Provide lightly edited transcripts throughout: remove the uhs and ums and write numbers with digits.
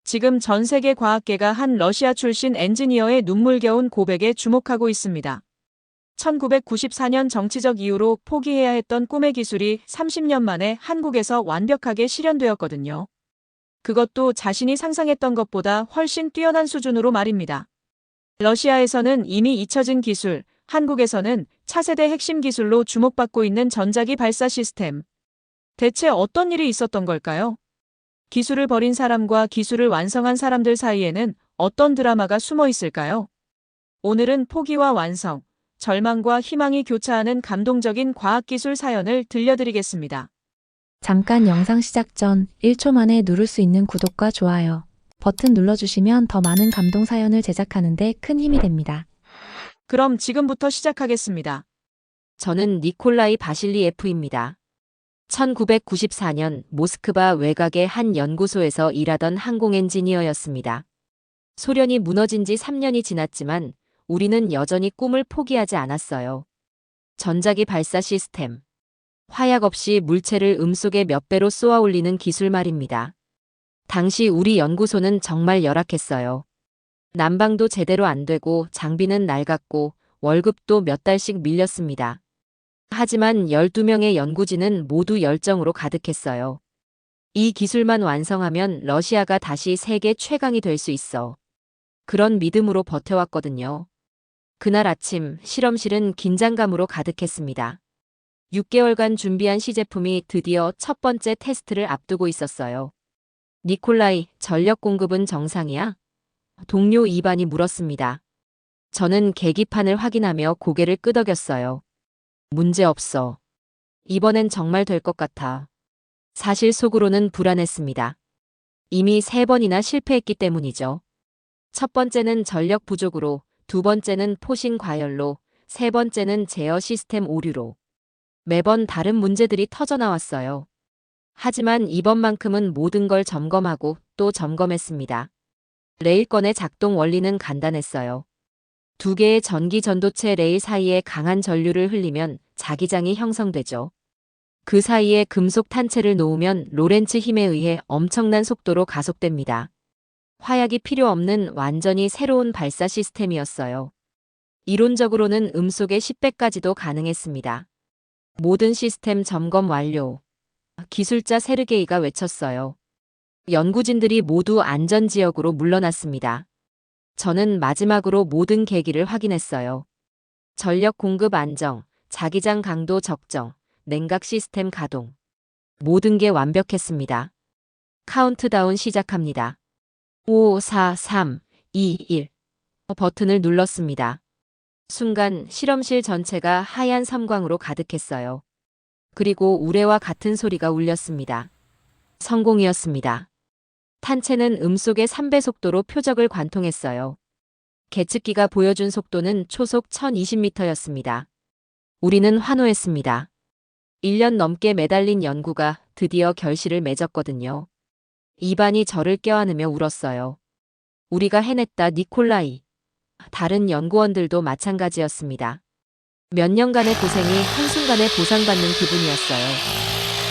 지금 전 세계 과학계가 한 러시아 출신 엔지니어의 눈물겨운 고백에 주목하고 있습니다. 1994년 정치적 이유로 포기해야 했던 꿈의 기술이 30년 만에 한국에서 완벽하게 실현되었거든요. 그것도 자신이 상상했던 것보다 훨씬 뛰어난 수준으로 말입니다. 러시아에서는 이미 잊혀진 기술, 한국에서는 차세대 핵심 기술로 주목받고 있는 전자기 발사 시스템. 대체 어떤 일이 있었던 걸까요? 기술을 버린 사람과 기술을 완성한 사람들 사이에는 어떤 드라마가 숨어 있을까요? 오늘은 포기와 완성, 절망과 희망이 교차하는 감동적인 과학기술 사연을 들려드리겠습니다. 잠깐 영상 시작 전 1초 만에 누를 수 있는 구독과 좋아요 버튼 눌러주시면 더 많은 감동 사연을 제작하는 데 큰 힘이 됩니다. 그럼 지금부터 시작하겠습니다. 저는 니콜라이 바실리예프입니다. 1994년 모스크바 외곽의 한 연구소에서 일하던 항공 엔지니어였습니다. 소련이 무너진 지 3년이 지났지만 우리는 여전히 꿈을 포기하지 않았어요. 전자기 발사 시스템. 화약 없이 물체를 음속에 몇 배로 쏘아 올리는 기술 말입니다. 당시 우리 연구소는 정말 열악했어요. 난방도 제대로 안 되고 장비는 낡았고 월급도 몇 달씩 밀렸습니다. 하지만 12명의 연구진은 모두 열정으로 가득했어요. 이 기술만 완성하면 러시아가 다시 세계 최강이 될 수 있어. 그런 믿음으로 버텨왔거든요. 그날 아침 실험실은 긴장감으로 가득했습니다. 6개월간 준비한 시제품이 드디어 첫 번째 테스트를 앞두고 있었어요. 니콜라이, 전력 공급은 정상이야? 동료 이반이 물었습니다. 저는 계기판을 확인하며 고개를 끄덕였어요. 문제 없어. 이번엔 정말 될 것 같아. 사실 속으로는 불안했습니다. 이미 3번이나 실패했기 때문이죠. 첫 번째는 전력 부족으로, 두 번째는 포신 과열로, 세 번째는 제어 시스템 오류로. 매번 다른 문제들이 터져나왔어요. 하지만 이번만큼은 모든 걸 점검하고 또 점검했습니다. 레일건의 작동 원리는 간단했어요. 2개의 전기 전도체 레일 사이에 강한 전류를 흘리면 자기장이 형성되죠. 그 사이에 금속 탄체를 놓으면 로렌츠 힘에 의해 엄청난 속도로 가속됩니다. 화약이 필요 없는 완전히 새로운 발사 시스템이었어요. 이론적으로는 음속의 10배까지도 가능했습니다. 모든 시스템 점검 완료. 기술자 세르게이가 외쳤어요. 연구진들이 모두 안전지역으로 물러났습니다. 저는 마지막으로 모든 계기를 확인했어요. 전력 공급 안정, 자기장 강도 적정, 냉각 시스템 가동. 모든 게 완벽했습니다. 카운트다운 시작합니다. 5, 4, 3, 2, 1. 버튼을 눌렀습니다. 순간 실험실 전체가 하얀 섬광으로 가득했어요. 그리고 우레와 같은 소리가 울렸습니다. 성공이었습니다. 탄체는 음속의 3배 속도로 표적을 관통했어요. 계측기가 보여준 속도는 초속 1020m였습니다. 우리는 환호했습니다. 1년 넘게 매달린 연구가 드디어 결실을 맺었거든요. 이반이 저를 껴안으며 울었어요. 우리가 해냈다, 니콜라이. 다른 연구원들도 마찬가지였습니다. 몇 년간의 고생이 한순간에 보상받는 기분이었어요.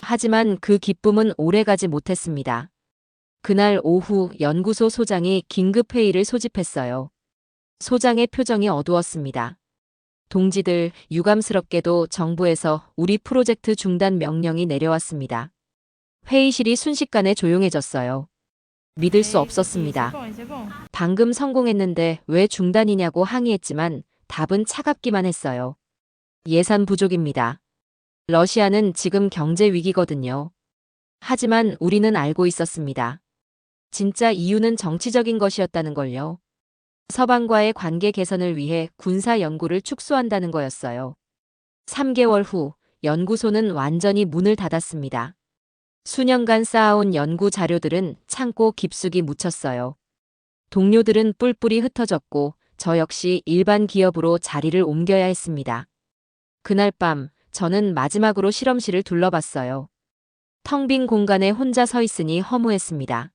하지만 그 기쁨은 오래가지 못했습니다. 그날 오후 연구소 소장이 긴급회의를 소집했어요. 소장의 표정이 어두웠습니다. 동지들, 유감스럽게도 정부에서 우리 프로젝트 중단 명령이 내려왔습니다. 회의실이 순식간에 조용해졌어요. 믿을 수 없었습니다. 방금 성공했는데 왜 중단이냐고 항의했지만 답은 차갑기만 했어요. 예산 부족입니다. 러시아는 지금 경제 위기거든요. 하지만 우리는 알고 있었습니다. 진짜 이유는 정치적인 것이었다는 걸요. 서방과의 관계 개선을 위해 군사 연구를 축소한다는 거였어요. 3개월 후 연구소는 완전히 문을 닫았습니다. 수년간 쌓아온 연구 자료들은 창고 깊숙이 묻혔어요. 동료들은 뿔뿔이 흩어졌고 저 역시 일반 기업으로 자리를 옮겨야 했습니다. 그날 밤 저는 마지막으로 실험실을 둘러봤어요. 텅 빈 공간에 혼자 서 있으니 허무했습니다.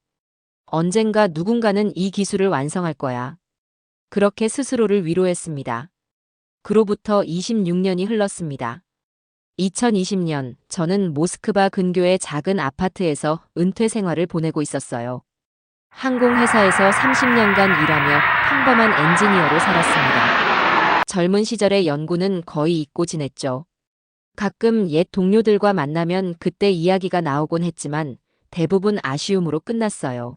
언젠가 누군가는 이 기술을 완성할 거야. 그렇게 스스로를 위로했습니다. 그로부터 26년이 흘렀습니다. 2020년 저는 모스크바 근교의 작은 아파트에서 은퇴 생활을 보내고 있었어요. 항공회사에서 30년간 일하며 평범한 엔지니어로 살았습니다. 젊은 시절의 연구는 거의 잊고 지냈죠. 가끔 옛 동료들과 만나면 그때 이야기가 나오곤 했지만 대부분 아쉬움으로 끝났어요.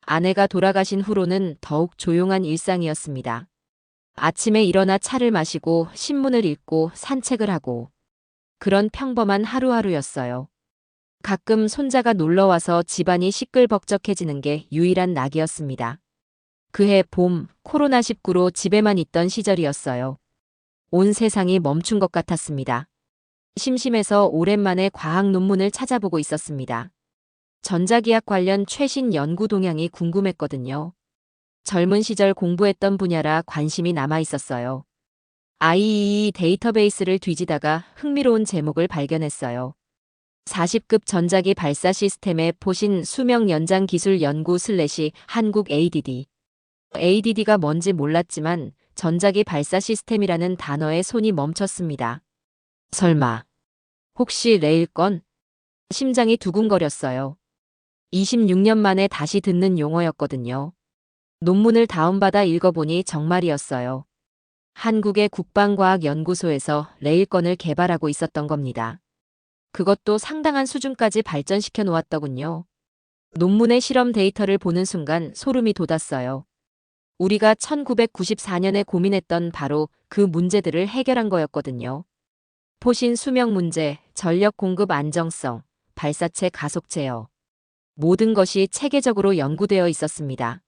아내가 돌아가신 후로는 더욱 조용한 일상이었습니다. 아침에 일어나 차를 마시고 신문을 읽고 산책을 하고 그런 평범한 하루하루였어요. 가끔 손자가 놀러와서 집안이 시끌벅적해지는 게 유일한 낙이었습니다. 그해 봄, 코로나19로 집에만 있던 시절이었어요. 온 세상이 멈춘 것 같았습니다. 심심해서 오랜만에 과학 논문을 찾아보고 있었습니다. 전자기학 관련 최신 연구 동향이 궁금했거든요. 젊은 시절 공부했던 분야라 관심이 남아 있었어요. IEEE 데이터베이스를 뒤지다가 흥미로운 제목을 발견했어요. 40급 전자기 발사 시스템의 포신 수명 연장 기술 연구 한국 ADD. ADD가 뭔지 몰랐지만 전자기 발사 시스템이라는 단어에 손이 멈췄습니다. 설마, 혹시 레일건? 심장이 두근거렸어요. 26년 만에 다시 듣는 용어였거든요. 논문을 다운받아 읽어보니 정말이었어요. 한국의 국방과학연구소에서 레일건을 개발하고 있었던 겁니다. 그것도 상당한 수준까지 발전시켜 놓았더군요. 논문의 실험 데이터를 보는 순간 소름이 돋았어요. 우리가 1994년에 고민했던 바로 그 문제들을 해결한 거였거든요. 포신 수명 문제, 전력 공급 안정성, 발사체 가속 제어. 모든 것이 체계적으로 연구되어 있었습니다.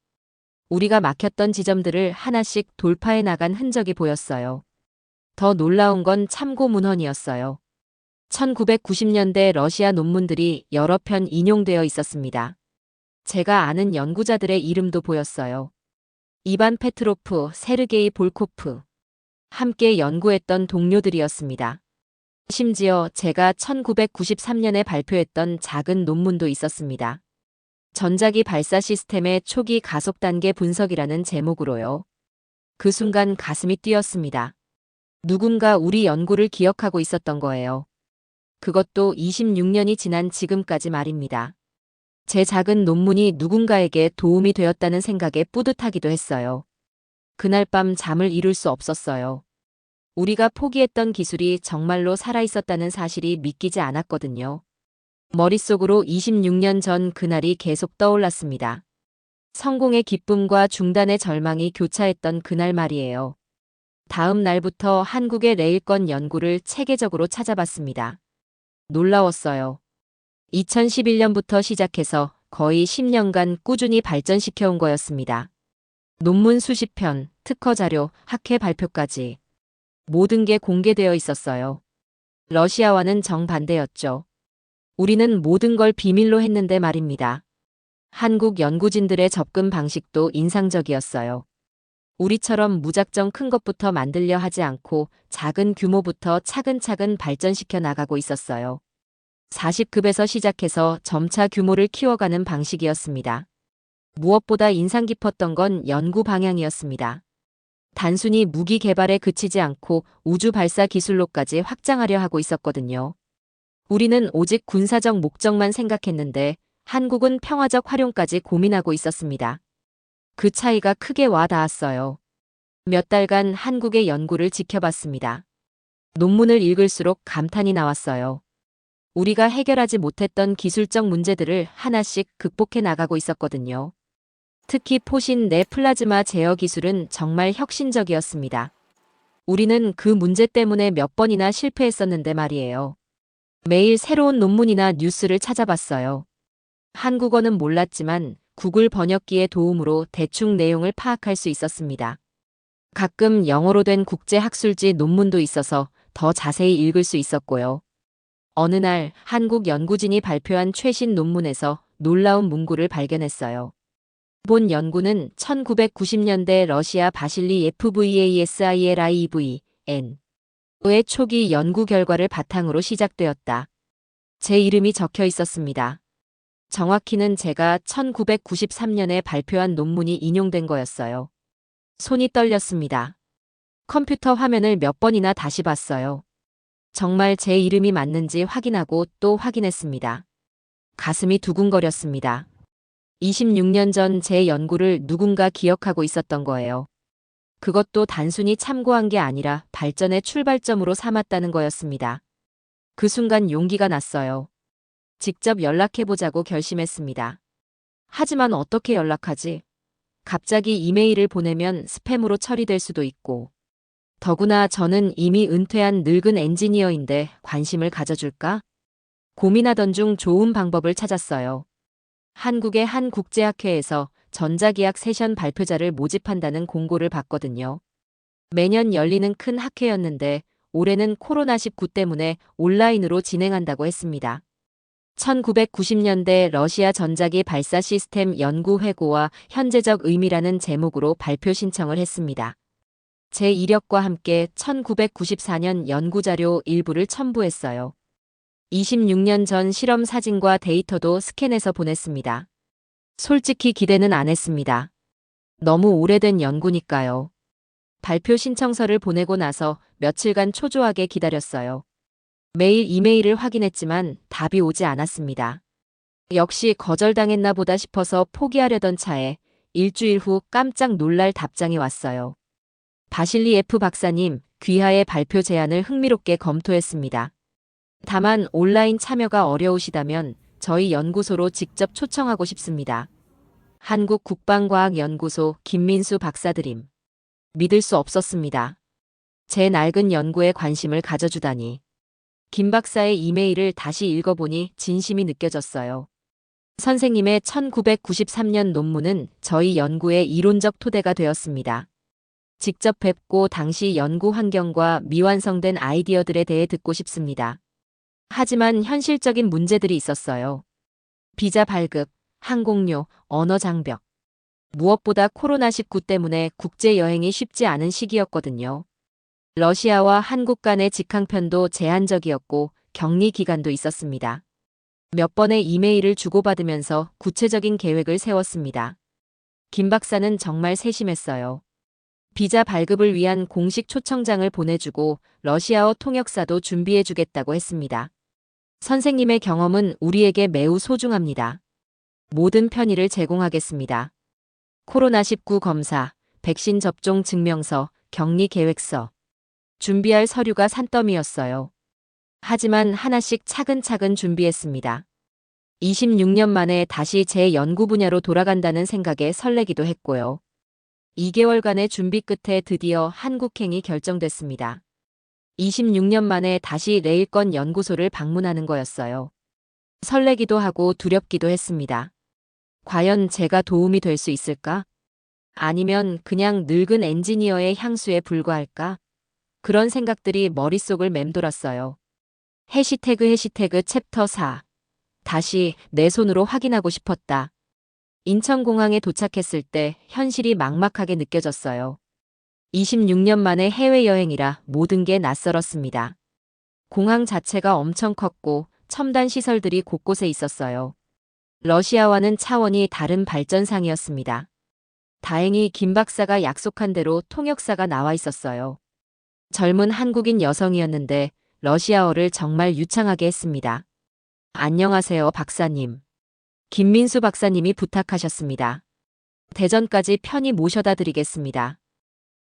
우리가 막혔던 지점들을 하나씩 돌파해 나간 흔적이 보였어요. 더 놀라운 건 참고 문헌이었어요. 1990년대 러시아 논문들이 여러 편 인용되어 있었습니다. 제가 아는 연구자들의 이름도 보였어요. 이반 페트로프, 세르게이 볼코프. 함께 연구했던 동료들이었습니다. 심지어 제가 1993년에 발표했던 작은 논문도 있었습니다. 전자기 발사 시스템의 초기 가속 단계 분석이라는 제목으로요. 그 순간 가슴이 뛰었습니다. 누군가 우리 연구를 기억하고 있었던 거예요. 그것도 26년이 지난 지금까지 말입니다. 제 작은 논문이 누군가에게 도움이 되었다는 생각에 뿌듯하기도 했어요. 그날 밤 잠을 이룰 수 없었어요. 우리가 포기했던 기술이 정말로 살아있었다는 사실이 믿기지 않았거든요. 머릿속으로 26년 전 그날이 계속 떠올랐습니다. 성공의 기쁨과 중단의 절망이 교차했던 그날 말이에요. 다음 날부터 한국의 레일건 연구를 체계적으로 찾아봤습니다. 놀라웠어요. 2011년부터 시작해서 거의 10년간 꾸준히 발전시켜온 거였습니다. 논문 수십 편, 특허 자료, 학회 발표까지. 모든 게 공개되어 있었어요. 러시아와는 정반대였죠. 우리는 모든 걸 비밀로 했는데 말입니다. 한국 연구진들의 접근 방식도 인상적이었어요. 우리처럼 무작정 큰 것부터 만들려 하지 않고 작은 규모부터 차근차근 발전시켜 나가고 있었어요. 40급에서 시작해서 점차 규모를 키워가는 방식이었습니다. 무엇보다 인상 깊었던 건 연구 방향이었습니다. 단순히 무기 개발에 그치지 않고 우주 발사 기술로까지 확장하려 하고 있었거든요. 우리는 오직 군사적 목적만 생각했는데 한국은 평화적 활용까지 고민하고 있었습니다. 그 차이가 크게 와 닿았어요. 몇 달간 한국의 연구를 지켜봤습니다. 논문을 읽을수록 감탄이 나왔어요. 우리가 해결하지 못했던 기술적 문제들을 하나씩 극복해 나가고 있었거든요. 특히 포신 내 플라즈마 제어 기술은 정말 혁신적이었습니다. 우리는 그 문제 때문에 몇 번이나 실패했었는데 말이에요. 매일 새로운 논문이나 뉴스를 찾아봤어요. 한국어는 몰랐지만 구글 번역기의 도움으로 대충 내용을 파악할 수 있었습니다. 가끔 영어로 된 국제학술지 논문도 있어서 더 자세히 읽을 수 있었고요. 어느 날 한국 연구진이 발표한 최신 논문에서 놀라운 문구를 발견했어요. 본 연구는 1990년대 러시아 바실리 FVASILIEVN의 초기 연구 결과를 바탕으로 시작되었다. 제 이름이 적혀 있었습니다. 정확히는 제가 1993년에 발표한 논문이 인용된 거였어요. 손이 떨렸습니다. 컴퓨터 화면을 몇 번이나 다시 봤어요. 정말 제 이름이 맞는지 확인하고 또 확인했습니다. 가슴이 두근거렸습니다. 26년 전 제 연구를 누군가 기억하고 있었던 거예요. 그것도 단순히 참고한 게 아니라 발전의 출발점으로 삼았다는 거였습니다. 그 순간 용기가 났어요. 직접 연락해보자고 결심했습니다. 하지만 어떻게 연락하지? 갑자기 이메일을 보내면 스팸으로 처리될 수도 있고. 더구나 저는 이미 은퇴한 늙은 엔지니어인데 관심을 가져줄까? 고민하던 중 좋은 방법을 찾았어요. 한국의 한 국제학회에서 전자기학 세션 발표자를 모집한다는 공고를 봤거든요. 매년 열리는 큰 학회였는데 올해는 코로나19 때문에 온라인으로 진행한다고 했습니다. 1990년대 러시아 전자기 발사 시스템 연구 회고와 현재적 의미라는 제목으로 발표 신청을 했습니다. 제 이력과 함께 1994년 연구자료 일부를 첨부했어요. 26년 전 실험 사진과 데이터도 스캔해서 보냈습니다. 솔직히 기대는 안 했습니다. 너무 오래된 연구니까요. 발표 신청서를 보내고 나서 며칠간 초조하게 기다렸어요. 매일 이메일을 확인했지만 답이 오지 않았습니다. 역시 거절당했나 보다 싶어서 포기하려던 차에 일주일 후 깜짝 놀랄 답장이 왔어요. 바실리 F 박사님, 귀하의 발표 제안을 흥미롭게 검토했습니다. 다만 온라인 참여가 어려우시다면 저희 연구소로 직접 초청하고 싶습니다. 한국국방과학연구소 김민수 박사드림. 믿을 수 없었습니다. 제 낡은 연구에 관심을 가져주다니. 김 박사의 이메일을 다시 읽어보니 진심이 느껴졌어요. 선생님의 1993년 논문은 저희 연구의 이론적 토대가 되었습니다. 직접 뵙고 당시 연구 환경과 미완성된 아이디어들에 대해 듣고 싶습니다. 하지만 현실적인 문제들이 있었어요. 비자 발급, 항공료, 언어 장벽. 무엇보다 코로나19 때문에 국제여행이 쉽지 않은 시기였거든요. 러시아와 한국 간의 직항편도 제한적이었고 격리 기간도 있었습니다. 몇 번의 이메일을 주고받으면서 구체적인 계획을 세웠습니다. 김 박사는 정말 세심했어요. 비자 발급을 위한 공식 초청장을 보내주고 러시아어 통역사도 준비해주겠다고 했습니다. 선생님의 경험은 우리에게 매우 소중합니다. 모든 편의를 제공하겠습니다. 코로나19 검사, 백신 접종 증명서, 격리 계획서. 준비할 서류가 산더미였어요. 하지만 하나씩 차근차근 준비했습니다. 26년 만에 다시 제 연구 분야로 돌아간다는 생각에 설레기도 했고요. 2개월간의 준비 끝에 드디어 한국행이 결정됐습니다. 26년 만에 다시 레일건 연구소를 방문하는 거였어요. 설레기도 하고 두렵기도 했습니다. 과연 제가 도움이 될 수 있을까? 아니면 그냥 늙은 엔지니어의 향수에 불과할까? 그런 생각들이 머릿속을 맴돌았어요. 해시태그 챕터 4. 다시 내 손으로 확인하고 싶었다. 인천공항에 도착했을 때 현실이 막막하게 느껴졌어요. 26년 만에 해외여행이라 모든 게 낯설었습니다. 공항 자체가 엄청 컸고 첨단 시설들이 곳곳에 있었어요. 러시아와는 차원이 다른 발전상이었습니다. 다행히 김 박사가 약속한 대로 통역사가 나와 있었어요. 젊은 한국인 여성이었는데 러시아어를 정말 유창하게 했습니다. 안녕하세요, 박사님. 김민수 박사님이 부탁하셨습니다. 대전까지 편히 모셔다 드리겠습니다.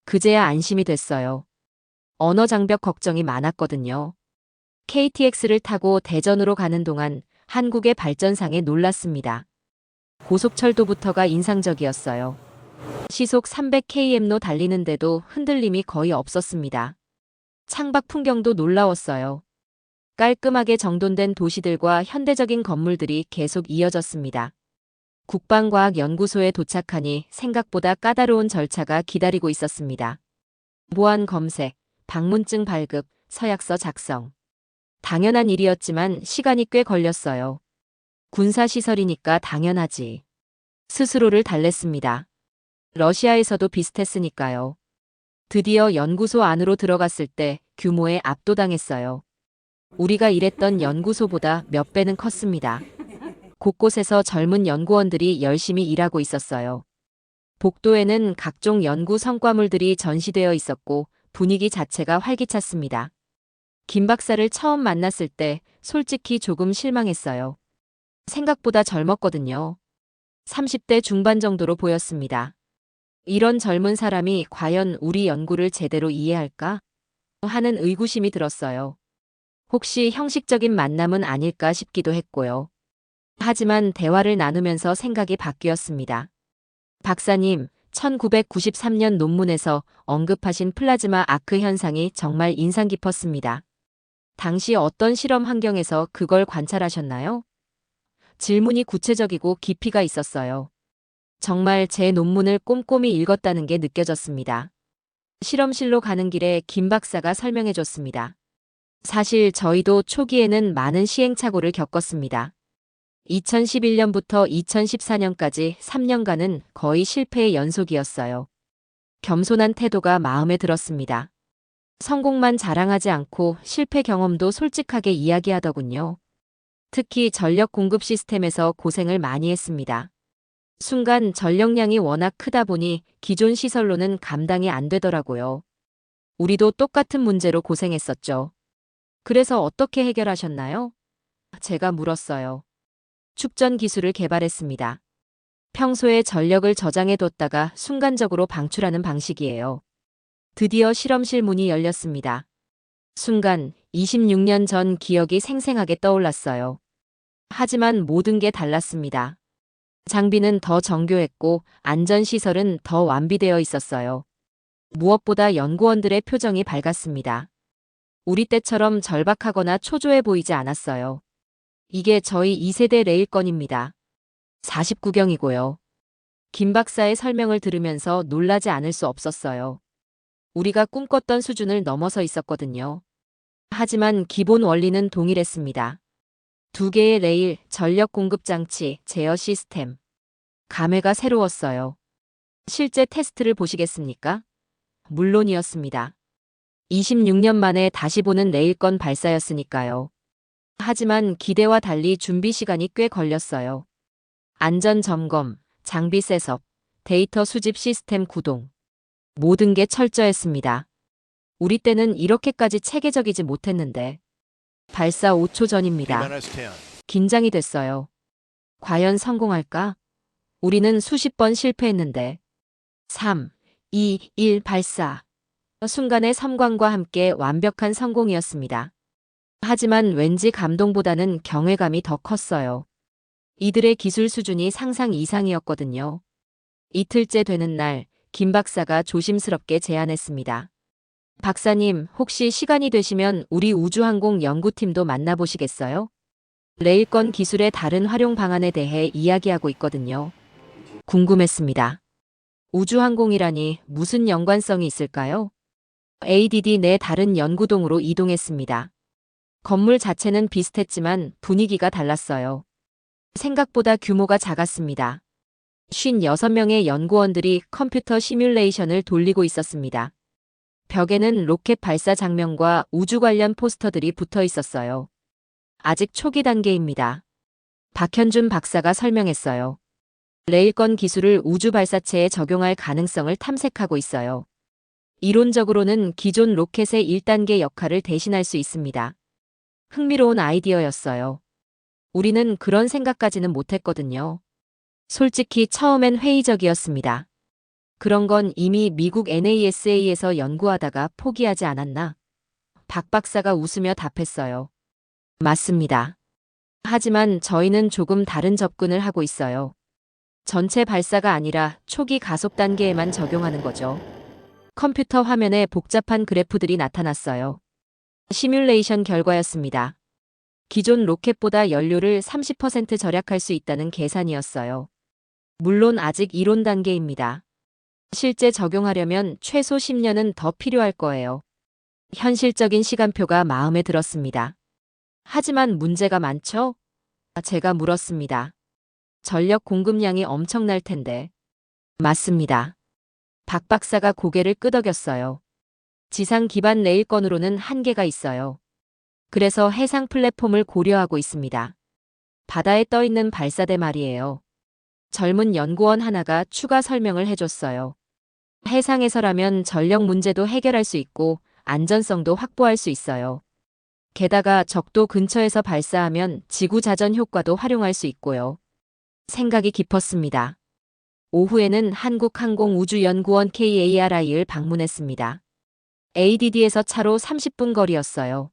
그제야 안심이 됐어요. 언어 장벽 걱정이 많았거든요. KTX를 타고 대전으로 가는 동안 한국의 발전상에 놀랐습니다. 고속철도부터가 인상적이었어요. 시속 300km로 달리는데도 흔들림이 거의 없었습니다. 창밖 풍경도 놀라웠어요. 깔끔하게 정돈된 도시들과 현대적인 건물들이 계속 이어졌습니다. 국방과학연구소에 도착하니 생각보다 까다로운 절차가 기다리고 있었습니다. 보안 검색, 방문증 발급, 서약서 작성. 당연한 일이었지만 시간이 꽤 걸렸어요. 군사시설이니까 당연하지. 스스로를 달랬습니다. 러시아에서도 비슷했으니까요. 드디어 연구소 안으로 들어갔을 때 규모에 압도당했어요. 우리가 일했던 연구소보다 몇 배는 컸습니다. 곳곳에서 젊은 연구원들이 열심히 일하고 있었어요. 복도에는 각종 연구 성과물들이 전시되어 있었고 분위기 자체가 활기찼습니다. 김 박사를 처음 만났을 때 솔직히 조금 실망했어요. 생각보다 젊었거든요. 30대 중반 정도로 보였습니다. 이런 젊은 사람이 과연 우리 연구를 제대로 이해할까? 하는 의구심이 들었어요. 혹시 형식적인 만남은 아닐까 싶기도 했고요. 하지만 대화를 나누면서 생각이 바뀌었습니다. 박사님, 1993년 논문에서 언급하신 플라즈마 아크 현상이 정말 인상 깊었습니다. 당시 어떤 실험 환경에서 그걸 관찰하셨나요? 질문이 구체적이고 깊이가 있었어요. 정말 제 논문을 꼼꼼히 읽었다는 게 느껴졌습니다. 실험실로 가는 길에 김 박사가 설명해 줬습니다. 사실 저희도 초기에는 많은 시행착오를 겪었습니다. 2011년부터 2014년까지 3년간은 거의 실패의 연속이었어요. 겸손한 태도가 마음에 들었습니다. 성공만 자랑하지 않고 실패 경험도 솔직하게 이야기하더군요. 특히 전력 공급 시스템에서 고생을 많이 했습니다. 순간 전력량이 워낙 크다 보니 기존 시설로는 감당이 안 되더라고요. 우리도 똑같은 문제로 고생했었죠. 그래서 어떻게 해결하셨나요? 제가 물었어요. 축전 기술을 개발했습니다. 평소에 전력을 저장해뒀다가 순간적으로 방출하는 방식이에요. 드디어 실험실 문이 열렸습니다. 순간 26년 전 기억이 생생하게 떠올랐어요. 하지만 모든 게 달랐습니다. 장비는 더 정교했고 안전시설은 더 완비되어 있었어요. 무엇보다 연구원들의 표정이 밝았습니다. 우리 때처럼 절박하거나 초조해 보이지 않았어요. 이게 저희 2세대 레일건입니다. 49경이고요. 김 박사의 설명을 들으면서 놀라지 않을 수 없었어요. 우리가 꿈꿨던 수준을 넘어서 있었거든요. 하지만 기본 원리는 동일했습니다. 2개의 레일, 전력 공급 장치, 제어 시스템. 감회가 새로웠어요. 실제 테스트를 보시겠습니까? 물론이었습니다. 26년 만에 다시 보는 레일건 발사였으니까요. 하지만 기대와 달리 준비 시간이 꽤 걸렸어요. 안전 점검, 장비 셋업, 데이터 수집 시스템 구동. 모든 게 철저했습니다. 우리 때는 이렇게까지 체계적이지 못했는데. 발사 5초 전입니다. 긴장이 됐어요. 과연 성공할까? 우리는 수십 번 실패했는데. 3, 2, 1 발사. 순간의 섬광과 함께 완벽한 성공이었습니다. 하지만 왠지 감동보다는 경외감이 더 컸어요. 이들의 기술 수준이 상상 이상이었거든요. 이틀째 되는 날, 김 박사가 조심스럽게 제안했습니다. 박사님, 혹시 시간이 되시면 우리 우주항공 연구팀도 만나보시겠어요? 레일건 기술의 다른 활용 방안에 대해 이야기하고 있거든요. 궁금했습니다. 우주항공이라니 무슨 연관성이 있을까요? ADD 내 다른 연구동으로 이동했습니다. 건물 자체는 비슷했지만 분위기가 달랐어요. 생각보다 규모가 작았습니다. 56명의 연구원들이 컴퓨터 시뮬레이션을 돌리고 있었습니다. 벽에는 로켓 발사 장면과 우주 관련 포스터들이 붙어 있었어요. 아직 초기 단계입니다. 박현준 박사가 설명했어요. 레일건 기술을 우주 발사체에 적용할 가능성을 탐색하고 있어요. 이론적으로는 기존 로켓의 1단계 역할을 대신할 수 있습니다. 흥미로운 아이디어였어요. 우리는 그런 생각까지는 못했거든요. 솔직히 처음엔 회의적이었습니다. 그런 건 이미 미국 NASA에서 연구하다가 포기하지 않았나? 박 박사가 웃으며 답했어요. 맞습니다. 하지만 저희는 조금 다른 접근을 하고 있어요. 전체 발사가 아니라 초기 가속 단계에만 적용하는 거죠. 컴퓨터 화면에 복잡한 그래프들이 나타났어요. 시뮬레이션 결과였습니다. 기존 로켓보다 연료를 30% 절약할 수 있다는 계산이었어요. 물론 아직 이론 단계입니다. 실제 적용하려면 최소 10년은 더 필요할 거예요. 현실적인 시간표가 마음에 들었습니다. 하지만 문제가 많죠? 제가 물었습니다. 전력 공급량이 엄청날 텐데. 맞습니다. 박 박사가 고개를 끄덕였어요. 지상 기반 레일건으로는 한계가 있어요. 그래서 해상 플랫폼을 고려하고 있습니다. 바다에 떠 있는 발사대 말이에요. 젊은 연구원 하나가 추가 설명을 해줬어요. 해상에서라면 전력 문제도 해결할 수 있고 안전성도 확보할 수 있어요. 게다가 적도 근처에서 발사하면 지구 자전 효과도 활용할 수 있고요. 생각이 깊었습니다. 오후에는 한국항공우주연구원 KARI를 방문했습니다. ADD에서 차로 30분 거리였어요.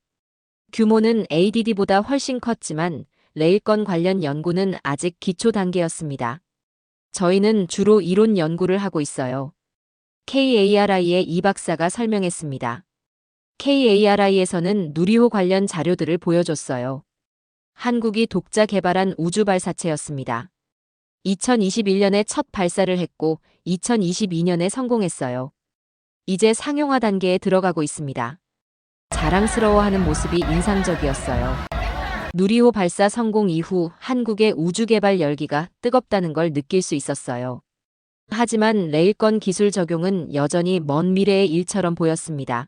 규모는 ADD보다 훨씬 컸지만 레일건 관련 연구는 아직 기초 단계였습니다. 저희는 주로 이론 연구를 하고 있어요. KARI의 이 박사가 설명했습니다. KARI에서는 누리호 관련 자료들을 보여줬어요. 한국이 독자 개발한 우주 발사체였습니다. 2021년에 첫 발사를 했고 2022년에 성공했어요. 이제 상용화 단계에 들어가고 있습니다. 자랑스러워하는 모습이 인상적이었어요. 누리호 발사 성공 이후 한국의 우주 개발 열기가 뜨겁다는 걸 느낄 수 있었어요. 하지만 레일건 기술 적용은 여전히 먼 미래의 일처럼 보였습니다.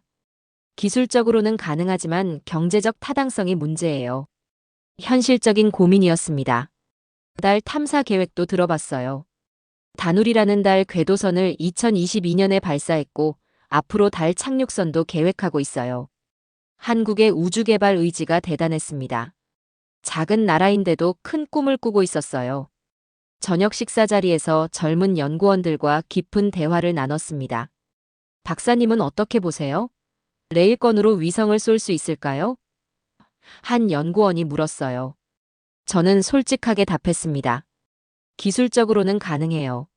기술적으로는 가능하지만 경제적 타당성이 문제예요. 현실적인 고민이었습니다. 달 탐사 계획도 들어봤어요. 다누리라는 달 궤도선을 2022년에 발사했고 앞으로 달 착륙선도 계획하고 있어요. 한국의 우주 개발 의지가 대단했습니다. 작은 나라인데도 큰 꿈을 꾸고 있었어요. 저녁 식사 자리에서 젊은 연구원들과 깊은 대화를 나눴습니다. 박사님은 어떻게 보세요? 레일건으로 위성을 쏠 수 있을까요? 한 연구원이 물었어요. 저는 솔직하게 답했습니다. 기술적으로는 가능해요.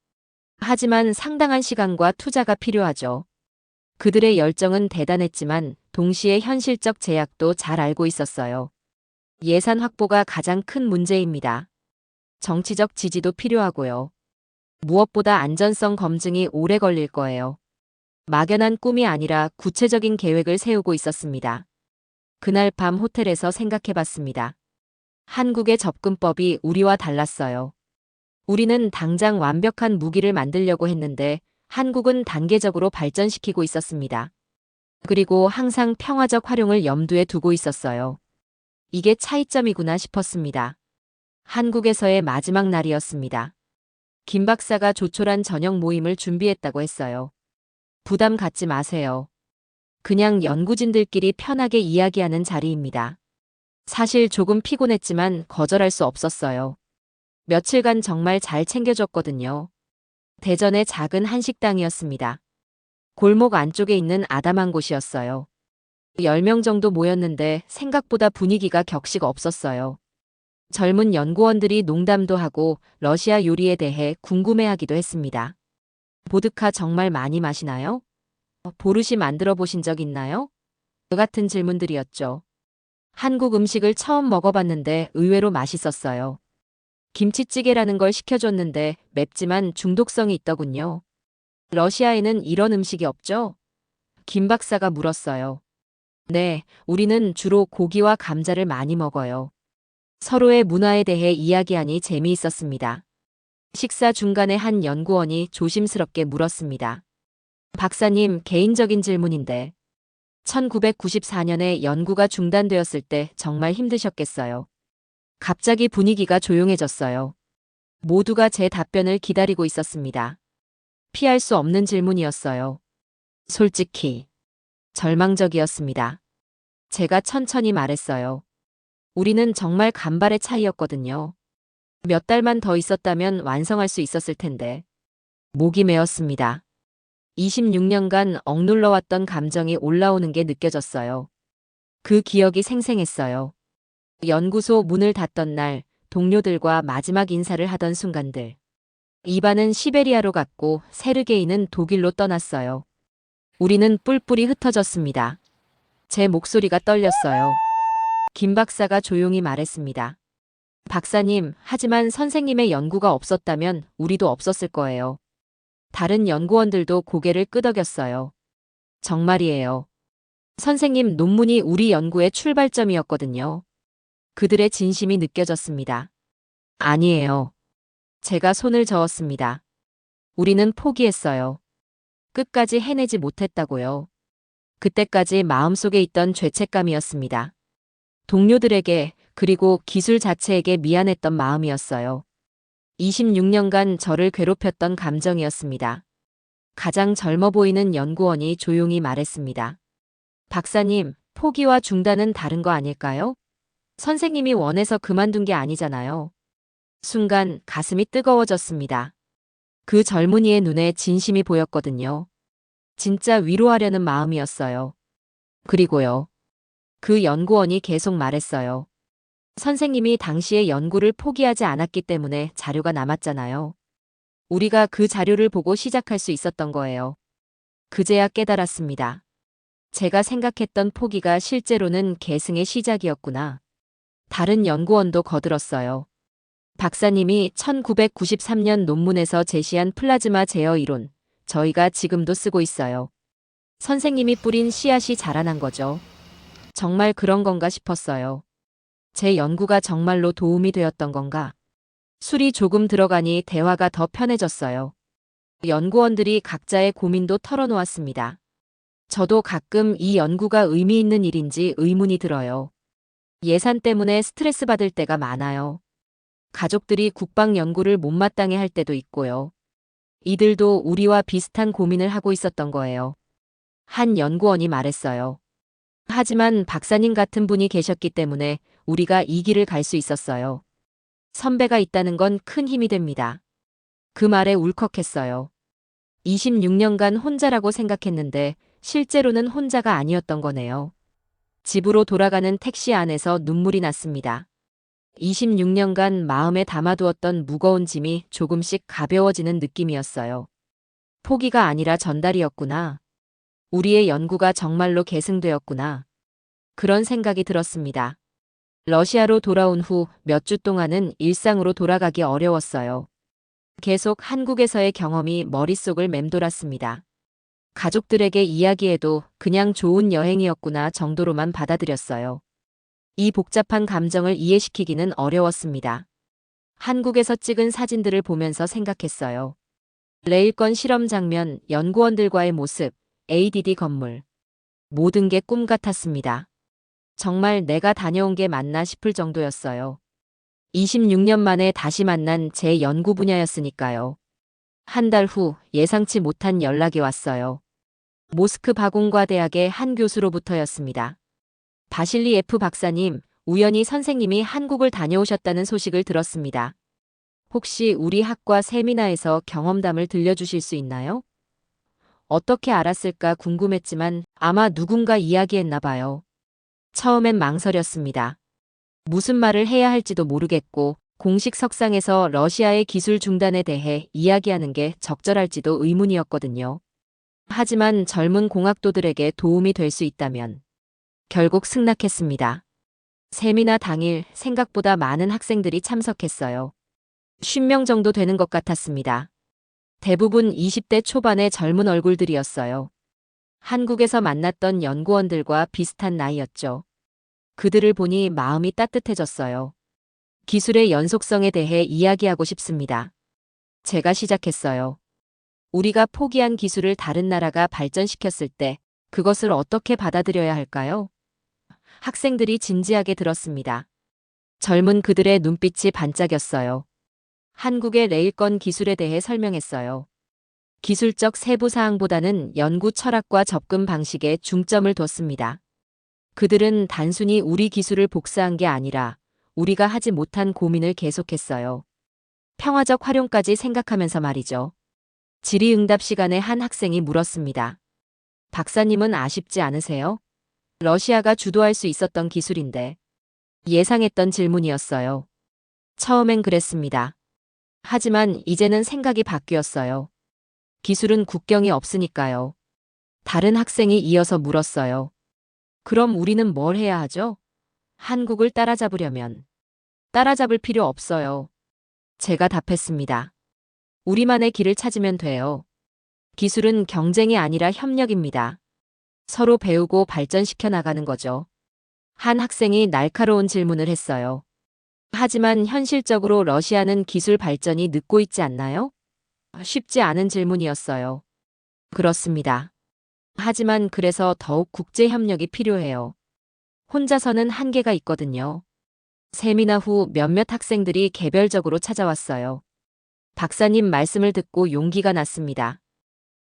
하지만 상당한 시간과 투자가 필요하죠. 그들의 열정은 대단했지만 동시에 현실적 제약도 잘 알고 있었어요. 예산 확보가 가장 큰 문제입니다. 정치적 지지도 필요하고요. 무엇보다 안전성 검증이 오래 걸릴 거예요. 막연한 꿈이 아니라 구체적인 계획을 세우고 있었습니다. 그날 밤 호텔에서 생각해봤습니다. 한국의 접근법이 우리와 달랐어요. 우리는 당장 완벽한 무기를 만들려고 했는데 한국은 단계적으로 발전시키고 있었습니다. 그리고 항상 평화적 활용을 염두에 두고 있었어요. 이게 차이점이구나 싶었습니다. 한국에서의 마지막 날이었습니다. 김 박사가 조촐한 저녁 모임을 준비했다고 했어요. 부담 갖지 마세요. 그냥 연구진들끼리 편하게 이야기하는 자리입니다. 사실 조금 피곤했지만 거절할 수 없었어요. 며칠간 정말 잘 챙겨줬거든요. 대전의 작은 한식당이었습니다. 골목 안쪽에 있는 아담한 곳이었어요. 10명 정도 모였는데 생각보다 분위기가 격식 없었어요. 젊은 연구원들이 농담도 하고 러시아 요리에 대해 궁금해하기도 했습니다. 보드카 정말 많이 마시나요? 보르시 만들어 보신 적 있나요? 그 같은 질문들이었죠. 한국 음식을 처음 먹어봤는데 의외로 맛있었어요. 김치찌개라는 걸 시켜줬는데 맵지만 중독성이 있더군요. 러시아에는 이런 음식이 없죠? 김 박사가 물었어요. 네, 우리는 주로 고기와 감자를 많이 먹어요. 서로의 문화에 대해 이야기하니 재미있었습니다. 식사 중간에 한 연구원이 조심스럽게 물었습니다. 박사님, 개인적인 질문인데 1994년에 연구가 중단되었을 때 정말 힘드셨겠어요. 갑자기 분위기가 조용해졌어요. 모두가 제 답변을 기다리고 있었습니다. 피할 수 없는 질문이었어요. 솔직히 절망적이었습니다. 제가 천천히 말했어요. 우리는 정말 간발의 차이였거든요. 몇 달만 더 있었다면 완성할 수 있었을 텐데. 목이 메었습니다. 26년간 억눌러왔던 감정이 올라오는 게 느껴졌어요. 그 기억이 생생했어요. 연구소 문을 닫던 날, 동료들과 마지막 인사를 하던 순간들. 이반은 시베리아로 갔고 세르게이는 독일로 떠났어요. 우리는 뿔뿔이 흩어졌습니다. 제 목소리가 떨렸어요. 김 박사가 조용히 말했습니다. 박사님, 하지만 선생님의 연구가 없었다면 우리도 없었을 거예요. 다른 연구원들도 고개를 끄덕였어요. 정말이에요. 선생님 논문이 우리 연구의 출발점이었거든요. 그들의 진심이 느껴졌습니다. 아니에요. 제가 손을 저었습니다. 우리는 포기했어요. 끝까지 해내지 못했다고요. 그때까지 마음속에 있던 죄책감이었습니다. 동료들에게 그리고 기술 자체에게 미안했던 마음이었어요. 26년간 저를 괴롭혔던 감정이었습니다. 가장 젊어 보이는 연구원이 조용히 말했습니다. 박사님, 포기와 중단은 다른 거 아닐까요? 선생님이 원해서 그만둔 게 아니잖아요. 순간 가슴이 뜨거워졌습니다. 그 젊은이의 눈에 진심이 보였거든요. 진짜 위로하려는 마음이었어요. 그리고요. 그 연구원이 계속 말했어요. 선생님이 당시에 연구를 포기하지 않았기 때문에 자료가 남았잖아요. 우리가 그 자료를 보고 시작할 수 있었던 거예요. 그제야 깨달았습니다. 제가 생각했던 포기가 실제로는 계승의 시작이었구나. 다른 연구원도 거들었어요. 박사님이 1993년 논문에서 제시한 플라즈마 제어 이론, 저희가 지금도 쓰고 있어요. 선생님이 뿌린 씨앗이 자라난 거죠. 정말 그런 건가 싶었어요. 제 연구가 정말로 도움이 되었던 건가? 술이 조금 들어가니 대화가 더 편해졌어요. 연구원들이 각자의 고민도 털어놓았습니다. 저도 가끔 이 연구가 의미 있는 일인지 의문이 들어요. 예산 때문에 스트레스 받을 때가 많아요. 가족들이 국방 연구를 못마땅해 할 때도 있고요. 이들도 우리와 비슷한 고민을 하고 있었던 거예요. 한 연구원이 말했어요. 하지만 박사님 같은 분이 계셨기 때문에 우리가 이 길을 갈 수 있었어요. 선배가 있다는 건 큰 힘이 됩니다. 그 말에 울컥했어요. 26년간 혼자라고 생각했는데 실제로는 혼자가 아니었던 거네요. 집으로 돌아가는 택시 안에서 눈물이 났습니다. 26년간 마음에 담아두었던 무거운 짐이 조금씩 가벼워지는 느낌이었어요. 포기가 아니라 전달이었구나. 우리의 연구가 정말로 계승되었구나. 그런 생각이 들었습니다. 러시아로 돌아온 후 몇 주 동안은 일상으로 돌아가기 어려웠어요. 계속 한국에서의 경험이 머릿속을 맴돌았습니다. 가족들에게 이야기해도 그냥 좋은 여행이었구나 정도로만 받아들였어요. 이 복잡한 감정을 이해시키기는 어려웠습니다. 한국에서 찍은 사진들을 보면서 생각했어요. 레일건 실험 장면, 연구원들과의 모습, ADD 건물. 모든 게 꿈 같았습니다. 정말 내가 다녀온 게 맞나 싶을 정도였어요. 26년 만에 다시 만난 제 연구 분야였으니까요. 한 달 후 예상치 못한 연락이 왔어요. 모스크 바공과 대학의 한 교수로부터였습니다. 바실리 F 박사님, 우연히 선생님이 한국을 다녀오셨다는 소식을 들었습니다. 혹시 우리 학과 세미나에서 경험담을 들려주실 수 있나요? 어떻게 알았을까 궁금했지만 아마 누군가 이야기했나 봐요. 처음엔 망설였습니다. 무슨 말을 해야 할지도 모르겠고 공식 석상에서 러시아의 기술 중단에 대해 이야기하는 게 적절할지도 의문이었거든요. 하지만 젊은 공학도들에게 도움이 될 수 있다면 결국 승낙했습니다. 세미나 당일 생각보다 많은 학생들이 참석했어요. 50명 정도 되는 것 같았습니다. 대부분 20대 초반의 젊은 얼굴들이었어요. 한국에서 만났던 연구원들과 비슷한 나이였죠. 그들을 보니 마음이 따뜻해졌어요. 기술의 연속성에 대해 이야기하고 싶습니다. 제가 시작했어요. 우리가 포기한 기술을 다른 나라가 발전시켰을 때 그것을 어떻게 받아들여야 할까요? 학생들이 진지하게 들었습니다. 젊은 그들의 눈빛이 반짝였어요. 한국의 레일건 기술에 대해 설명했어요. 기술적 세부 사항보다는 연구 철학과 접근 방식에 중점을 뒀습니다. 그들은 단순히 우리 기술을 복사한 게 아니라 우리가 하지 못한 고민을 계속했어요. 평화적 활용까지 생각하면서 말이죠. 질의응답 시간에 한 학생이 물었습니다. 박사님은 아쉽지 않으세요? 러시아가 주도할 수 있었던 기술인데. 예상했던 질문이었어요. 처음엔 그랬습니다. 하지만 이제는 생각이 바뀌었어요. 기술은 국경이 없으니까요. 다른 학생이 이어서 물었어요. 그럼 우리는 뭘 해야 하죠? 한국을 따라잡으려면. 따라잡을 필요 없어요. 제가 답했습니다. 우리만의 길을 찾으면 돼요. 기술은 경쟁이 아니라 협력입니다. 서로 배우고 발전시켜 나가는 거죠. 한 학생이 날카로운 질문을 했어요. 하지만 현실적으로 러시아는 기술 발전이 늦고 있지 않나요? 쉽지 않은 질문이었어요. 그렇습니다. 하지만 그래서 더욱 국제 협력이 필요해요. 혼자서는 한계가 있거든요. 세미나 후 몇몇 학생들이 개별적으로 찾아왔어요. 박사님 말씀을 듣고 용기가 났습니다.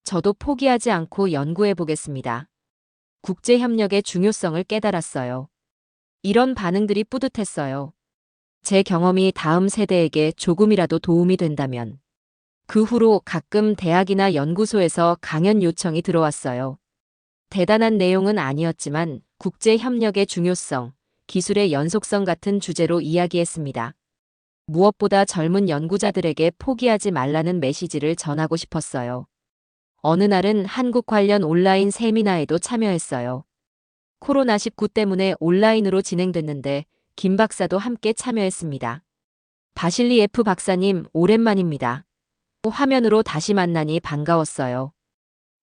저도 포기하지 않고 연구해 보겠습니다. 국제 협력의 중요성을 깨달았어요. 이런 반응들이 뿌듯했어요. 제 경험이 다음 세대에게 조금이라도 도움이 된다면. 그 후로 가끔 대학이나 연구소에서 강연 요청이 들어왔어요. 대단한 내용은 아니었지만 국제 협력의 중요성, 기술의 연속성 같은 주제로 이야기했습니다. 무엇보다 젊은 연구자들에게 포기하지 말라는 메시지를 전하고 싶었어요. 어느 날은 한국 관련 온라인 세미나에도 참여했어요. 코로나19 때문에 온라인으로 진행됐는데 김 박사도 함께 참여했습니다. 바실리 F 박사님, 오랜만입니다. 화면으로 다시 만나니 반가웠어요.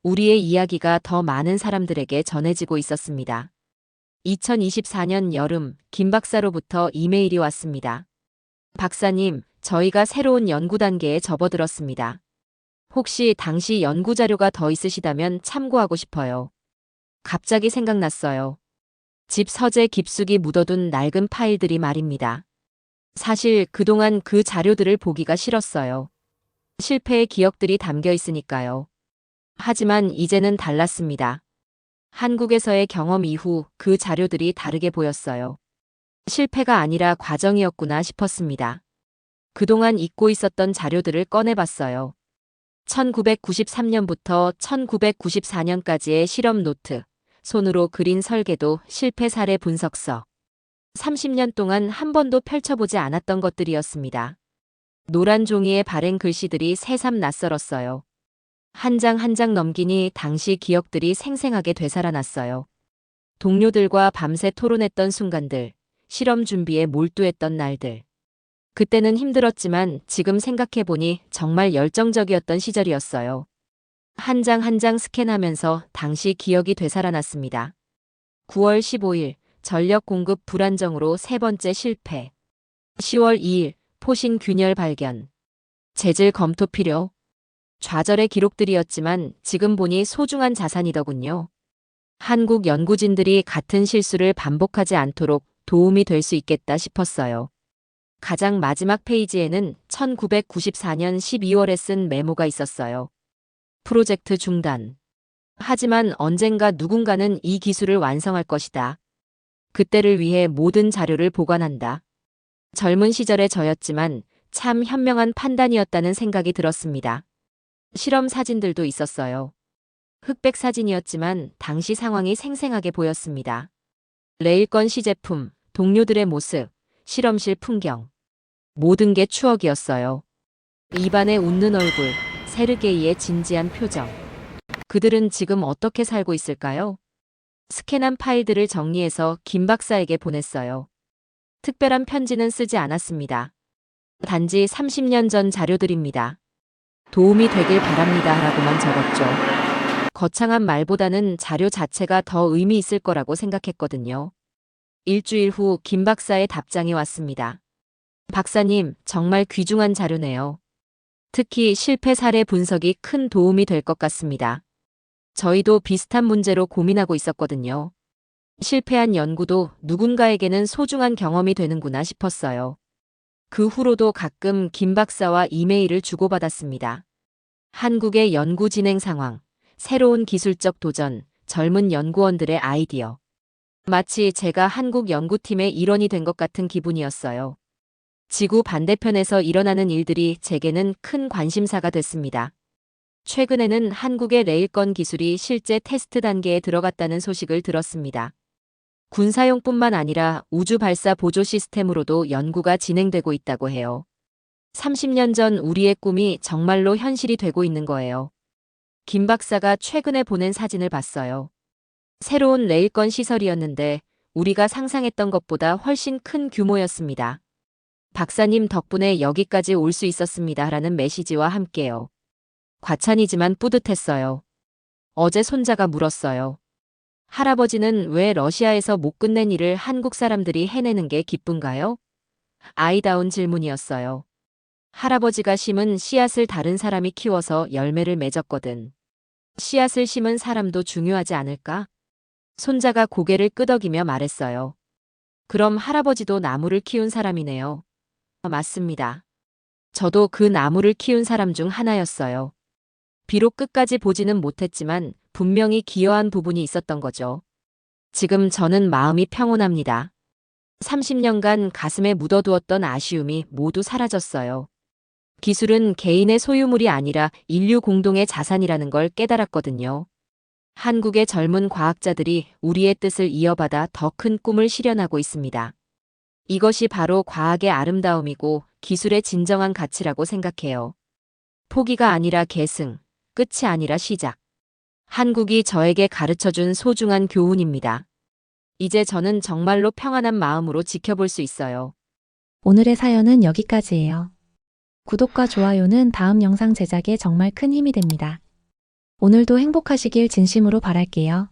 우리의 이야기가 더 많은 사람들에게 전해지고 있었습니다. 2024년 여름, 김 박사로부터 이메일이 왔습니다. 박사님, 저희가 새로운 연구 단계에 접어들었습니다. 혹시 당시 연구 자료가 더 있으시다면 참고하고 싶어요. 갑자기 생각났어요. 집 서재 깊숙이 묻어둔 낡은 파일들이 말입니다. 사실 그동안 그 자료들을 보기가 싫었어요. 실패의 기억들이 담겨 있으니까요. 하지만 이제는 달랐습니다. 한국에서의 경험 이후 그 자료들이 다르게 보였어요. 실패가 아니라 과정이었구나 싶었습니다. 그동안 잊고 있었던 자료들을 꺼내봤어요. 1993년부터 1994년까지의 실험 노트, 손으로 그린 설계도, 실패 사례 분석서. 30년 동안 한 번도 펼쳐보지 않았던 것들이었습니다. 노란 종이에 바랜 글씨들이 새삼 낯설었어요. 한 장 한 장 넘기니 당시 기억들이 생생하게 되살아났어요. 동료들과 밤새 토론했던 순간들, 실험 준비에 몰두했던 날들. 그때는 힘들었지만 지금 생각해보니 정말 열정적이었던 시절이었어요. 한 장 한 장 스캔하면서 당시 기억이 되살아났습니다. 9월 15일, 전력 공급 불안정으로 세 번째 실패. 10월 2일, 포신 균열 발견. 재질 검토 필요. 좌절의 기록들이었지만 지금 보니 소중한 자산이더군요. 한국 연구진들이 같은 실수를 반복하지 않도록 도움이 될 수 있겠다 싶었어요. 가장 마지막 페이지에는 1994년 12월에 쓴 메모가 있었어요. 프로젝트 중단. 하지만 언젠가 누군가는 이 기술을 완성할 것이다. 그때를 위해 모든 자료를 보관한다. 젊은 시절의 저였지만 참 현명한 판단이었다는 생각이 들었습니다. 실험 사진들도 있었어요. 흑백 사진이었지만 당시 상황이 생생하게 보였습니다. 레일건 시제품, 동료들의 모습, 실험실 풍경. 모든 게 추억이었어요. 입안에 웃는 얼굴, 세르게이의 진지한 표정. 그들은 지금 어떻게 살고 있을까요? 스캔한 파일들을 정리해서 김 박사에게 보냈어요. 특별한 편지는 쓰지 않았습니다. 단지 30년 전 자료들입니다. 도움이 되길 바랍니다 라고만 적었죠. 거창한 말보다는 자료 자체가 더 의미 있을 거라고 생각했거든요. 일주일 후 김 박사의 답장이 왔습니다. 박사님, 정말 귀중한 자료네요. 특히 실패 사례 분석이 큰 도움이 될 것 같습니다. 저희도 비슷한 문제로 고민하고 있었거든요. 실패한 연구도 누군가에게는 소중한 경험이 되는구나 싶었어요. 그 후로도 가끔 김 박사와 이메일을 주고받았습니다. 한국의 연구 진행 상황, 새로운 기술적 도전, 젊은 연구원들의 아이디어. 마치 제가 한국 연구팀의 일원이 된 것 같은 기분이었어요. 지구 반대편에서 일어나는 일들이 제게는 큰 관심사가 됐습니다. 최근에는 한국의 레일건 기술이 실제 테스트 단계에 들어갔다는 소식을 들었습니다. 군사용뿐만 아니라 우주 발사 보조 시스템으로도 연구가 진행되고 있다고 해요. 30년 전 우리의 꿈이 정말로 현실이 되고 있는 거예요. 김 박사가 최근에 보낸 사진을 봤어요. 새로운 레일건 시설이었는데 우리가 상상했던 것보다 훨씬 큰 규모였습니다. 박사님 덕분에 여기까지 올 수 있었습니다 라는 메시지와 함께요. 과찬이지만 뿌듯했어요. 어제 손자가 물었어요. 할아버지는 왜 러시아에서 못 끝낸 일을 한국 사람들이 해내는 게 기쁜가요? 아이다운 질문이었어요. 할아버지가 심은 씨앗을 다른 사람이 키워서 열매를 맺었거든. 씨앗을 심은 사람도 중요하지 않을까? 손자가 고개를 끄덕이며 말했어요. 그럼 할아버지도 나무를 키운 사람이네요. 맞습니다. 저도 그 나무를 키운 사람 중 하나였어요. 비록 끝까지 보지는 못했지만 분명히 기여한 부분이 있었던 거죠. 지금 저는 마음이 평온합니다. 30년간 가슴에 묻어두었던 아쉬움이 모두 사라졌어요. 기술은 개인의 소유물이 아니라 인류 공동의 자산이라는 걸 깨달았거든요. 한국의 젊은 과학자들이 우리의 뜻을 이어받아 더 큰 꿈을 실현하고 있습니다. 이것이 바로 과학의 아름다움이고 기술의 진정한 가치라고 생각해요. 포기가 아니라 계승, 끝이 아니라 시작. 한국이 저에게 가르쳐준 소중한 교훈입니다. 이제 저는 정말로 평안한 마음으로 지켜볼 수 있어요. 오늘의 사연은 여기까지예요. 구독과 좋아요는 다음 영상 제작에 정말 큰 힘이 됩니다. 오늘도 행복하시길 진심으로 바랄게요.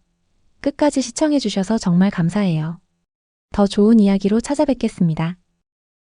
끝까지 시청해주셔서 정말 감사해요. 더 좋은 이야기로 찾아뵙겠습니다.